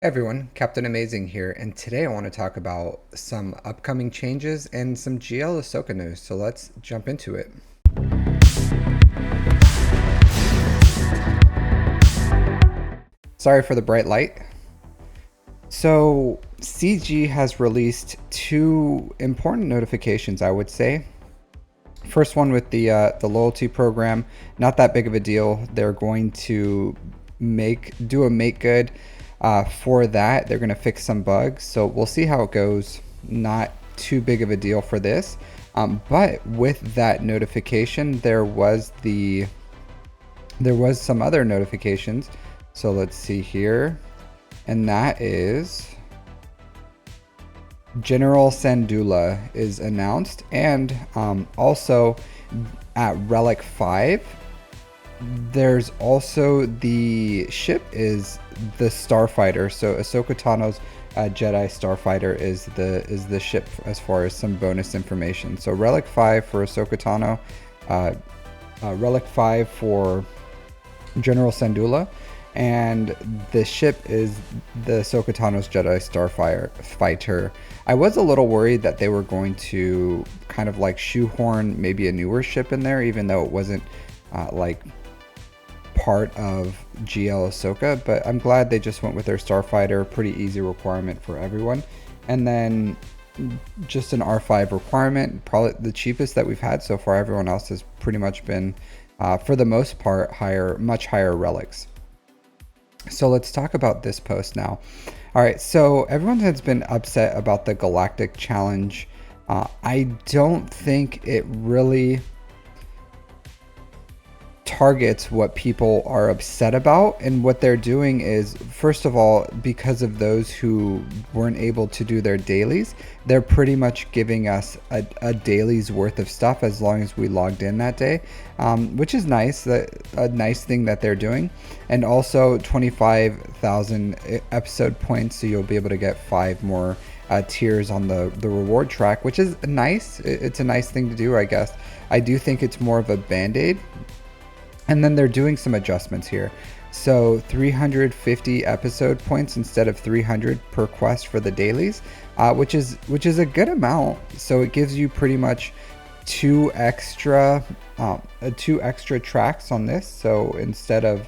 Hey everyone, Captain Amazing here, and today I want to talk about some upcoming changes and some GL Ahsoka news, so let's jump into it. Sorry for the bright light. So, CG has released two important notifications, I would say. First one with the loyalty program, not that big of a deal. They're going to do a make good for that. They're going to fix some bugs, so we'll see how it goes. Not too big of a deal for this, but with that notification, there was some other notifications. So let's see here, and that is General Syndulla is announced, and also at Relic 5, there's also the ship is the Starfighter. So Ahsoka Tano's Jedi Starfighter is the ship as far as some bonus information. So Relic 5 for Ahsoka Tano, Relic 5 for General Syndulla, and the ship is the Ahsoka Tano's Jedi Starfighter. I was a little worried that they were going to kind of like shoehorn maybe a newer ship in there, even though it wasn't like part of GL Ahsoka, but I'm glad they just went with their Starfighter. Pretty easy requirement for everyone. And then just an R5 requirement, probably the cheapest that we've had so far. Everyone else has pretty much been, for the most part, much higher relics. So let's talk about this post now. All right, so everyone has been upset about the Galactic challenge. I don't think it really targets what people are upset about, and what they're doing is, first of all, because of those who weren't able to do their dailies, they're pretty much giving us a daily's worth of stuff as long as we logged in that day, which is nice. A nice thing that they're doing. And also 25,000 episode points, so you'll be able to get 5 more tiers on the reward track, which is nice. It's a nice thing to do, I guess. I do think it's more of a band-aid. And then they're doing some adjustments here. So 350 episode points instead of 300 per quest for the dailies, which is a good amount. So it gives you pretty much two extra tracks on this. So instead of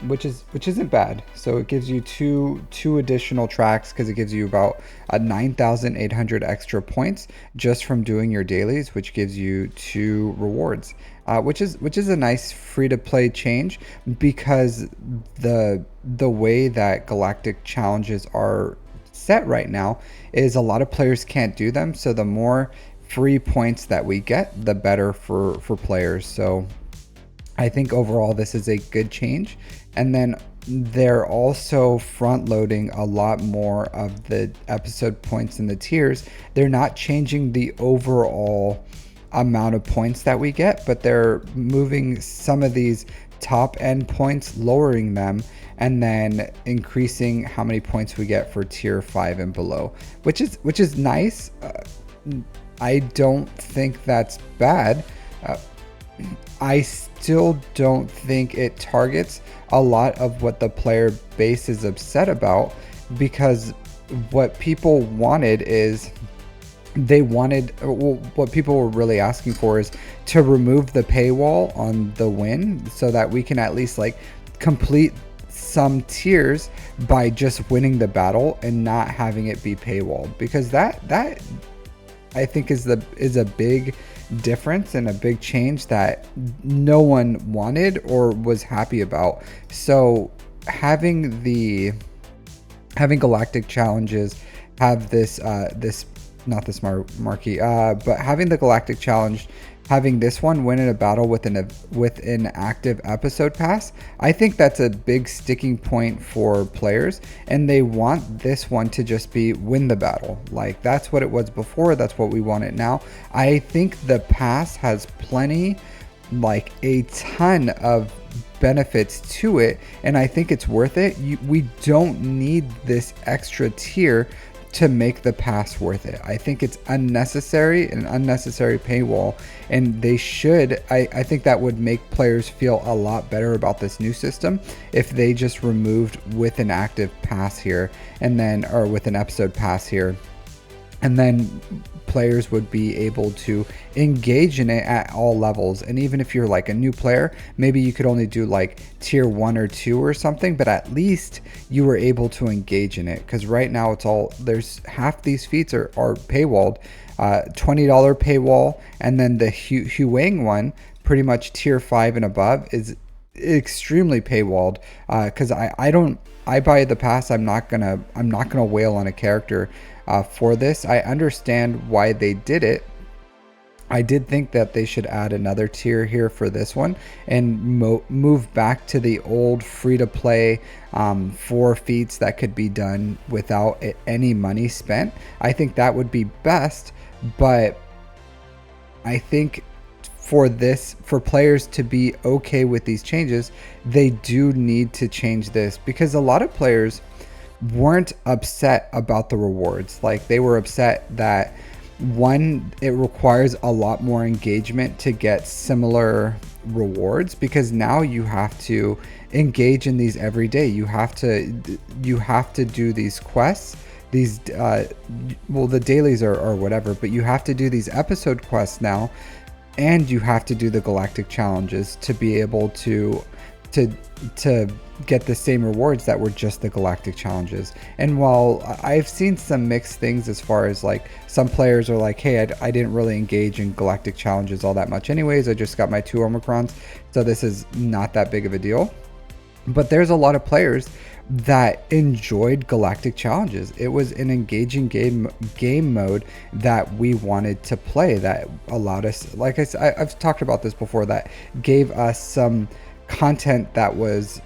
which isn't bad. So it gives you two additional tracks, because it gives you about 9,800 extra points just from doing your dailies, which gives you 2 rewards, which is a nice free to play change, because the way that Galactic challenges are set right now is a lot of players can't do them. So the more free points that we get, the better for players. So I think overall this is a good change. And then they're also front loading a lot more of the episode points in the tiers. They're not changing the overall amount of points that we get, but they're moving some of these top end points, lowering them, and then increasing how many points we get for tier 5 and below, which is nice. I don't think that's bad. I still don't think it targets a lot of what the player base is upset about, because what people wanted is what people were really asking for is to remove the paywall on the win, so that we can at least like complete some tiers by just winning the battle and not having it be paywalled, because that I think is a big difference and a big change that no one wanted or was happy about. So having Galactic challenges have this not this marquee, but having the Galactic challenge, having this one win in a battle with an active episode pass, I think that's a big sticking point for players, and they want this one to just be win the battle. Like, that's what it was before, that's what we want it now. I think the pass has plenty, like a ton of benefits to it, and I think it's worth it. We don't need this extra tier to make the pass worth it. I think it's unnecessary, an unnecessary paywall, and they should, I think that would make players feel a lot better about this new system if they just removed with an active pass here, and then, or with an episode pass here, and then players would be able to engage in it at all levels. And even if you're like a new player, maybe you could only do like tier 1 or 2 or something, but at least you were able to engage in it. Because right now it's all, there's half these feats are paywalled, $20 paywall, and then the Huang one, pretty much tier 5 and above, is extremely paywalled. Because I buy the pass. I'm not gonna whale on a character for this. I understand why they did it. I did think that they should add another tier here for this one and move back to the old free-to-play 4 feats that could be done without any money spent. I think that would be best, but I think for players to be okay with these changes, they do need to change this, because a lot of players weren't upset about the rewards. Like, they were upset that, one, it requires a lot more engagement to get similar rewards, because now you have to engage in these every day. You have to do these quests, these well, the dailies or whatever, but you have to do these episode quests now, and you have to do the galactic challenges to be able to get the same rewards that were just the galactic challenges. And while I've seen some mixed things, as far as like some players are like, hey, I didn't really engage in galactic challenges all that much anyways, I just got my 2 Omicrons, so this is not that big of a deal. But there's a lot of players that enjoyed galactic challenges. It was an engaging game mode that we wanted to play, that allowed us, like I said, I've talked about this before, that gave us some content that was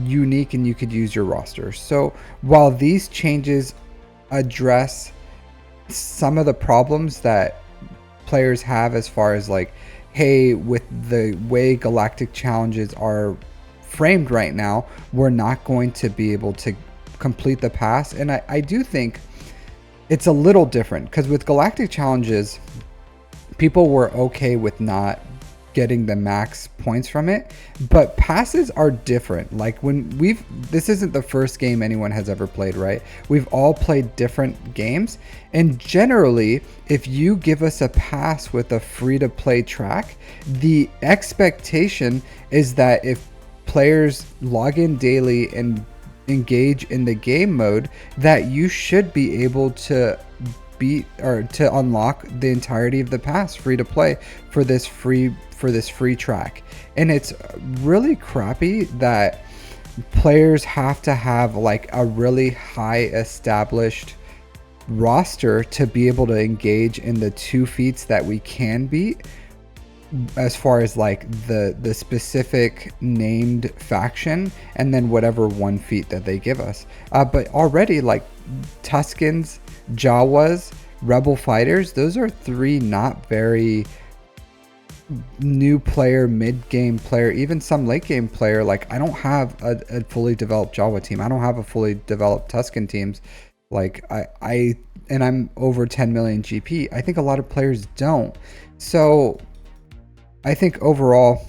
unique and you could use your roster. So while these changes address some of the problems that players have, as far as like, hey, with the way galactic challenges are framed right now, we're not going to be able to complete the pass. And I do think it's a little different, because with galactic challenges, people were okay with not getting the max points from it, but passes are different. Like, when this isn't the first game anyone has ever played, right? We've all played different games, and generally, if you give us a pass with a free-to-play track, the expectation is that if players log in daily and engage in the game mode, that you should be able to beat or to unlock the entirety of the pass free to play for this free track. And it's really crappy that players have to have like a really high established roster to be able to engage in the 2 feats that we can beat, as far as like the specific named faction, and then whatever 1 feat that they give us. But already, like, Tuskens, Jawas, Rebel Fighters, those are 3 not very new player, mid-game player, even some late-game player. Like, I don't have a fully developed Jawa team. I don't have a fully developed Tusken teams. Like, and I'm over 10 million GP. I think a lot of players don't. So I think overall,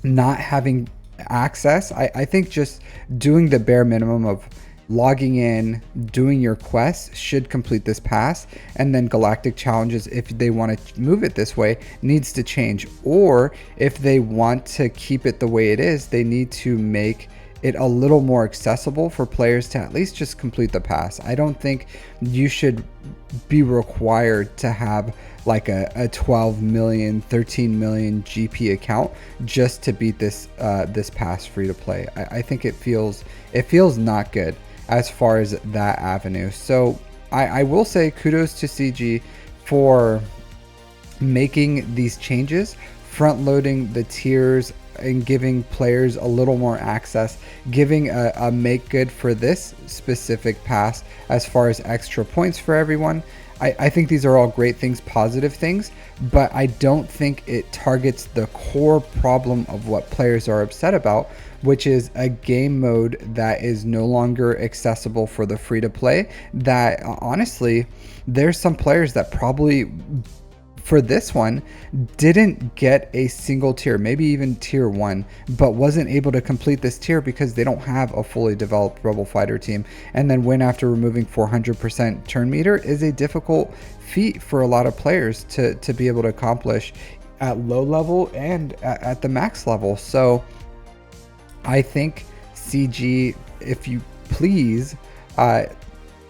not having access, I think just doing the bare minimum of logging in, doing your quests should complete this pass, and then galactic challenges, if they want to move it this way, needs to change. Or if they want to keep it the way it is, they need to make it a little more accessible for players to at least just complete the pass. I don't think you should be required to have like a 12 million, 13 million GP account just to beat this this pass free to play. I think it feels not good as far as that avenue. So I will say kudos to CG for making these changes, front loading the tiers and giving players a little more access, giving a make good for this specific pass as far as extra points for everyone. I think these are all great things, positive things, but I don't think it targets the core problem of what players are upset about, which is a game mode that is no longer accessible for the free to play. That honestly, there's some players that probably for this one didn't get a single tier, maybe even tier 1, but wasn't able to complete this tier because they don't have a fully developed Rebel Fighter team. And then win after removing 400% turn meter is a difficult feat for a lot of players to be able to accomplish at low level and at the max level. So I think CG, if you please,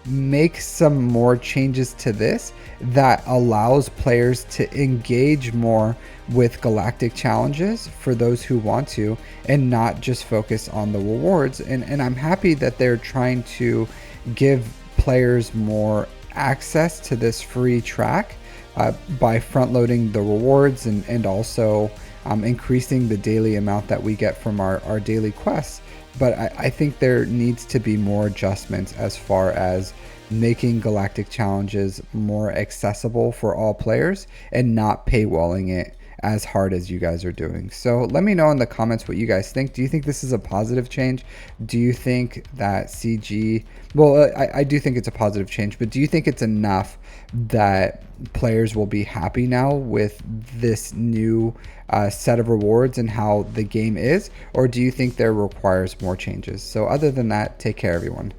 make some more changes to this that allows players to engage more with Galactic challenges for those who want to, and not just focus on the rewards. And I'm happy that they're trying to give players more access to this free track by front loading the rewards and also increasing the daily amount that we get from our daily quests. But I think there needs to be more adjustments as far as making Galactic challenges more accessible for all players and not paywalling it as hard as you guys are doing. So let me know in the comments what you guys think. Do you think this is a positive change? Do you think that CG, well, I do think it's a positive change, but do you think it's enough that players will be happy now with this new set of rewards and how the game is? Or do you think there requires more changes? So other than that, take care, everyone.